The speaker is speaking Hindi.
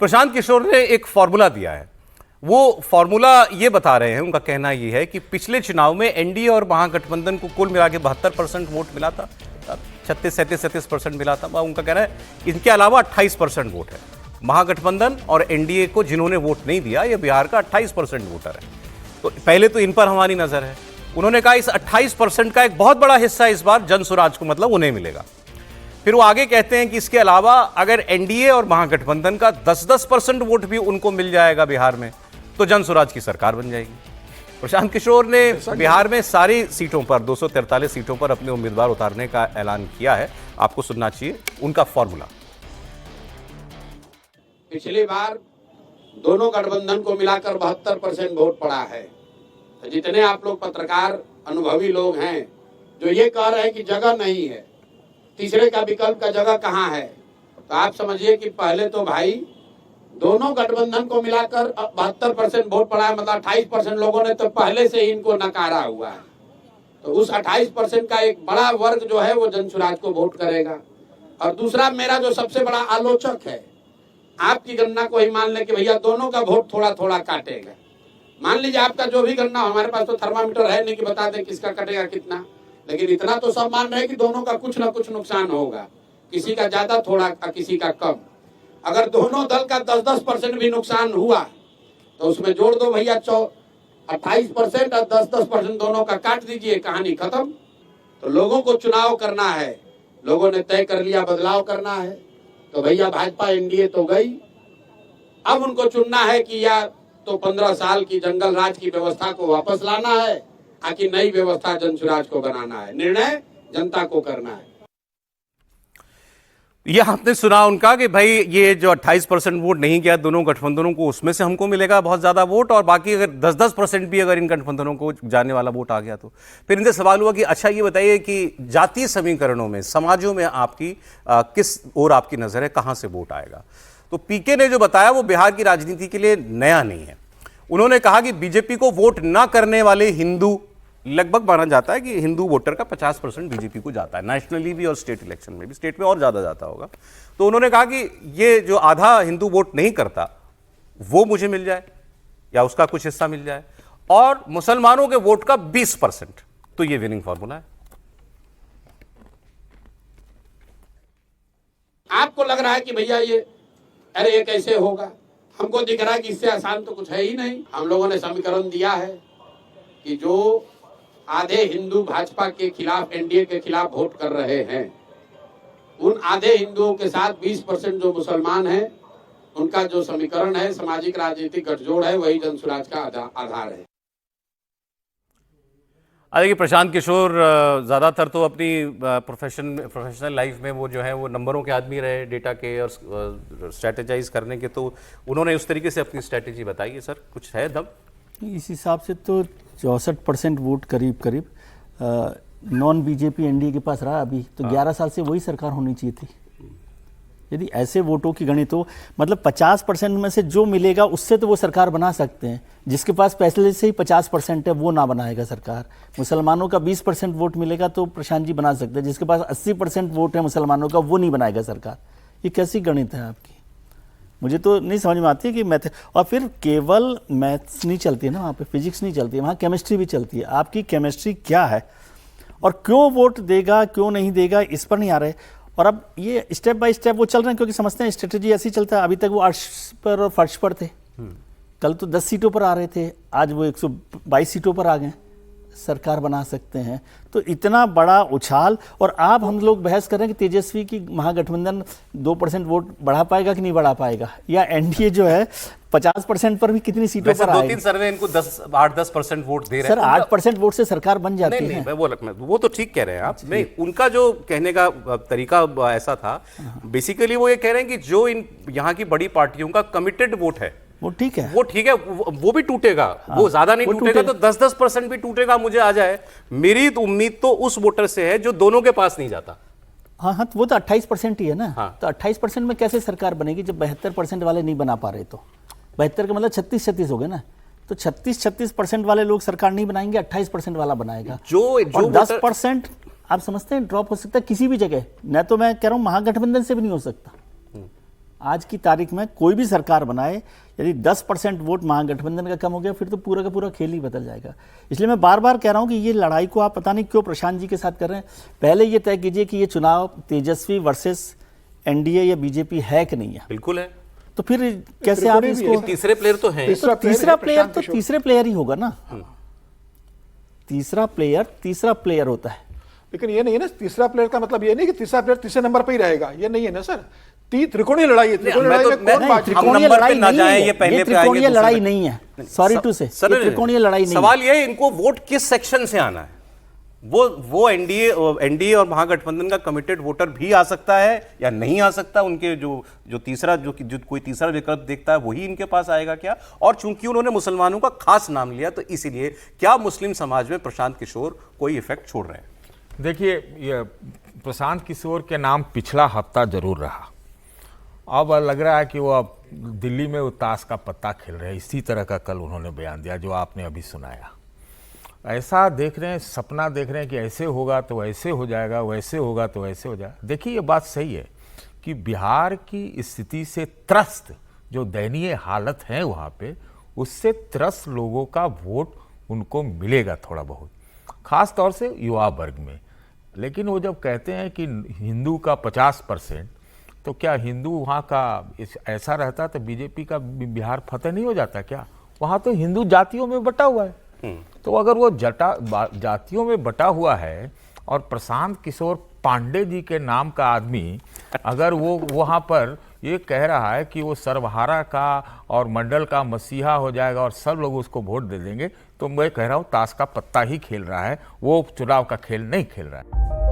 प्रशांत किशोर ने एक फॉर्मूला दिया है। वो फॉर्मूला ये बता रहे हैं, उनका कहना ये है कि पिछले चुनाव में एनडीए और महागठबंधन को कुल मिला के 72% वोट मिला था, 36-37% मिला था। उनका कहना है इनके अलावा 28% वोट है। महागठबंधन और एनडीए को जिन्होंने वोट नहीं दिया, ये बिहार का 28% वोटर है। तो पहले तो इन पर हमारी नजर है। उन्होंने कहा इस 28% का एक बहुत बड़ा हिस्सा इस बार जन स्वराज को, मतलब उन्हें मिलेगा। फिर वो आगे कहते हैं कि इसके अलावा अगर एनडीए और महागठबंधन का 10-10% वोट भी उनको मिल जाएगा बिहार में, तो जन स्वराज की सरकार बन जाएगी। प्रशांत किशोर ने बिहार में सारी सीटों पर 243 सीटों पर अपने उम्मीदवार उतारने का ऐलान किया है। आपको सुनना चाहिए उनका फॉर्मूला। पिछली बार दोनों गठबंधन को मिलाकर 72% वोट पड़ा है। तो जितने आप लोग पत्रकार अनुभवी लोग हैं जो ये कह रहे हैं कि जगह नहीं है, तीसरे का विकल्प का जगह कहाँ है, तो आप समझिए कि पहले तो भाई दोनों गठबंधन को मिलाकर 72% वोट पड़ा है, मतलब 28% लोगों ने तो पहले से ही इनको नकारा हुआ है। तो उस 28% का एक बड़ा वर्ग जो है वो जन स्वराज को वोट करेगा। और दूसरा, मेरा जो सबसे बड़ा आलोचक है, आपकी गणना को ही मान ले कि भैया दोनों का वोट थोड़ा थोड़ा काटेगा। मान लीजिए आपका जो भी गणना, हमारे पास तो थर्मामीटर है नहीं कि बता दें किसका कटेगा कितना, लेकिन इतना तो सब मान रहे हैं कि दोनों का कुछ ना कुछ नुकसान होगा, किसी का ज्यादा थोड़ा किसी का कम। अगर दोनों दल का 10-10% भी नुकसान हुआ तो उसमें जोड़ दो भैया 28% और 10-10% दोनों का काट दीजिए, कहानी खत्म। तो लोगों को चुनाव करना है, लोगों ने तय कर लिया बदलाव करना है, तो भैया भाजपा एनडीए तो गई। अब उनको चुनना है कि या तो 15 साल की जंगल राज की व्यवस्था को वापस लाना है, आकि नई व्यवस्था जन स्वराज को बनाना है। निर्णय जनता को करना है। यह आपने सुना उनका कि भाई ये जो 28% वोट नहीं गया दोनों गठबंधनों को, उसमें से हमको मिलेगा बहुत ज्यादा वोट, और बाकी अगर 10-10% भी अगर इन गठबंधनों को जाने वाला वोट आ गया तो। फिर इनसे सवाल हुआ कि अच्छा ये बताइए कि जातीय समीकरणों में, समाजों में आपकी किस ओर आपकी नजर है, कहां से वोट आएगा? तो पीके ने जो बताया वो बिहार की राजनीति के लिए नया नहीं है। उन्होंने कहा कि बीजेपी को वोट ना करने वाले हिंदू, लगभग माना जाता है कि हिंदू वोटर का 50% बीजेपी को जाता है, नेशनली भी और स्टेट इलेक्शन में भी। स्टेट में और ज्यादा जाता होगा। तो उन्होंने कहा कि ये जो आधा हिंदू वोट नहीं करता वो मुझे मिल जाए या उसका कुछ हिस्सा मिल जाए, और मुसलमानों के वोट का 20%, तो ये विनिंग फॉर्मूला है। आपको लग रहा है कि भैया ये अरे ये कैसे होगा, हमको दिख रहा है कि इससे आसान तो कुछ है ही नहीं। हम लोगों ने समीकरण दिया है कि जो आधे हिंदू भाजपा के खिलाफ, एनडीए के खिलाफ वोट कर रहे हैं, उन आधे हिंदुओं के साथ 20% जो मुसलमान हैं, उनका जो समीकरण है, सामाजिक राजनीतिक गठजोड़ है, वही जन स्वराज का आधार है। देखिए प्रशांत किशोर ज़्यादातर तो अपनी प्रोफेशनल लाइफ में वो जो है वो नंबरों के आदमी रहे, डेटा के और स्ट्रेटेजाइज करने के, तो उन्होंने उस तरीके से अपनी स्ट्रेटेजी बताई है। सर कुछ है दम इस हिसाब से? तो 64% वोट करीब नॉन बीजेपी एनडीए के पास रहा अभी, तो 11 साल से वही सरकार होनी चाहिए थी। यदि ऐसे वोटों की गणित हो, मतलब 50% में से जो मिलेगा उससे तो वो सरकार बना सकते हैं। जिसके पास पहले से ही 50% है वो ना बनाएगा सरकार। मुसलमानों का 20% वोट मिलेगा तो प्रशांत जी बना सकते हैं। जिसके पास 80% वोट है मुसलमानों का, वो नहीं बनाएगा सरकार। ये कैसी गणित है आपकी? मुझे तो नहीं समझ में आती है कि मैथ, और फिर केवल मैथ्स नहीं चलती है ना वहाँ पे, फिजिक्स नहीं चलती है, वहाँ केमिस्ट्री भी चलती है। आपकी केमिस्ट्री क्या है और क्यों वोट देगा क्यों नहीं देगा, इस पर नहीं आ रहे। और अब ये स्टेप बाय स्टेप वो चल रहे हैं, क्योंकि समझते हैं स्ट्रेटेजी ऐसी चलता है। अभी तक वो अर्श पर और फर्श पर थे, कल तो 10 सीटों पर आ रहे थे, आज वो 122 सीटों पर आ गए, सरकार बना सकते हैं। तो इतना बड़ा उछाल, और आप हम लोग बहस कर रहे हैं कि तेजस्वी की महागठबंधन 2% वोट बढ़ा पाएगा कि नहीं बढ़ा पाएगा, या एनडीए जो है 50% पर भी कितनी सीटों पर आएगी। 2-3 सर्वे इनको 8-10% वोट दे रहे हैं। सर 8% वोट से सरकार बन जाती है। नहीं, वो तो ठीक कह रहे हैं आप। नहीं, उनका जो कहने का तरीका ऐसा था, बेसिकली वो ये कह रहे हैं कि जो इन यहाँ की बड़ी पार्टियों का कमिटेड वोट है वो ठीक है, वो भी टूटेगा। वो ज्यादा नहीं टूटेगा, तो 10-10% भी टूटेगा, मुझे आ जाए। मेरी तो उम्मीद तो उस वोटर से है जो दोनों के पास नहीं जाता। हाँ, वो तो 28% ही है ना। हाँ। तो 28% में कैसे सरकार बनेगी जब 72% वाले नहीं बना पा रहे? तो 72 का मतलब 36-36 हो गए ना। तो 36% वाले लोग सरकार नहीं बनाएंगे, 28% वाला बनाएगा। जो 10% आप समझते हैं ड्रॉप हो सकता है किसी भी जगह। न तो मैं कह रहा हूँ महागठबंधन से भी नहीं हो सकता। आज की तारीख में कोई भी सरकार बनाए, यदि 10% वोट महागठबंधन का कम हो गया, फिर तो पूरा का पूरा खेल ही बदल जाएगा। इसलिए मैं बार बार कह रहा हूं कि ये लड़ाई को आप पता नहीं क्यों प्रशांत जी के साथ कर रहे हैं। पहले ये तय कीजिए कि ये चुनाव तेजस्वी वर्सेस एनडीए या बीजेपी है कि नहीं है। बिल्कुल है। तो फिर कैसे आप इसको, तीसरे प्लेयर तो है, तीसरा प्लेयर तो तीसरे प्लेयर ही होगा ना। तीसरा प्लेयर होता है। लेकिन ये नहीं है ना, तीसरा प्लेयर का मतलब ये नहीं कि तीसरा प्लेयर तीसरे नंबर पे ही रहेगा, ये नहीं है ना सर। त्रिकोणीय लड़ाई है, त्रिकोणीय लड़ाई में कौन बाजी? त्रिकोणीय लड़ाई नहीं है, ये त्रिकोणीय लड़ाई नहीं है, सॉरी टू से, त्रिकोणीय लड़ाई नहीं। सवाल ये है इनको वोट किस सेक्शन से आना है। वो एनडीए और महागठबंधन का कमिटेड वोटर भी आ सकता है या नहीं आ सकता, उनके जो तीसरा जो कोई तीसरा विकल्प देखता है वही इनके पास आएगा क्या। और चूंकि उन्होंने मुसलमानों का खास नाम लिया तो इसीलिए क्या मुस्लिम समाज में प्रशांत किशोर कोई इफेक्ट छोड़ रहे हैं। देखिए, ये प्रशांत किशोर के नाम पिछला हफ्ता जरूर रहा, अब लग रहा है कि वो अब दिल्ली में वो ताश का पत्ता खेल रहे हैं। इसी तरह का कल उन्होंने बयान दिया जो आपने अभी सुनाया। ऐसा देख रहे हैं, सपना देख रहे हैं कि ऐसे होगा तो ऐसे हो जाएगा, वैसे होगा तो वैसे हो जाएगा। देखिए, ये बात सही है कि बिहार की स्थिति से त्रस्त जो दयनीय हालत है वहाँ पे, उससे त्रस्त लोगों का वोट उनको मिलेगा थोड़ा बहुत, खास तौर से युवा वर्ग में। लेकिन वो जब कहते हैं कि हिंदू का 50%, तो क्या हिंदू वहाँ का ऐसा रहता तो बीजेपी का बिहार फतेह नहीं हो जाता क्या? वहाँ तो हिंदू जातियों में बटा हुआ है। तो अगर वो जातियों में बटा हुआ है और प्रशांत किशोर पांडे जी के नाम का आदमी अगर वो वहाँ पर ये कह रहा है कि वो सर्वहारा का और मंडल का मसीहा हो जाएगा और सब लोग उसको वोट दे देंगे, तो मैं कह रहा हूँ ताश का पत्ता ही खेल रहा है, वो चुनाव का खेल नहीं खेल रहा है।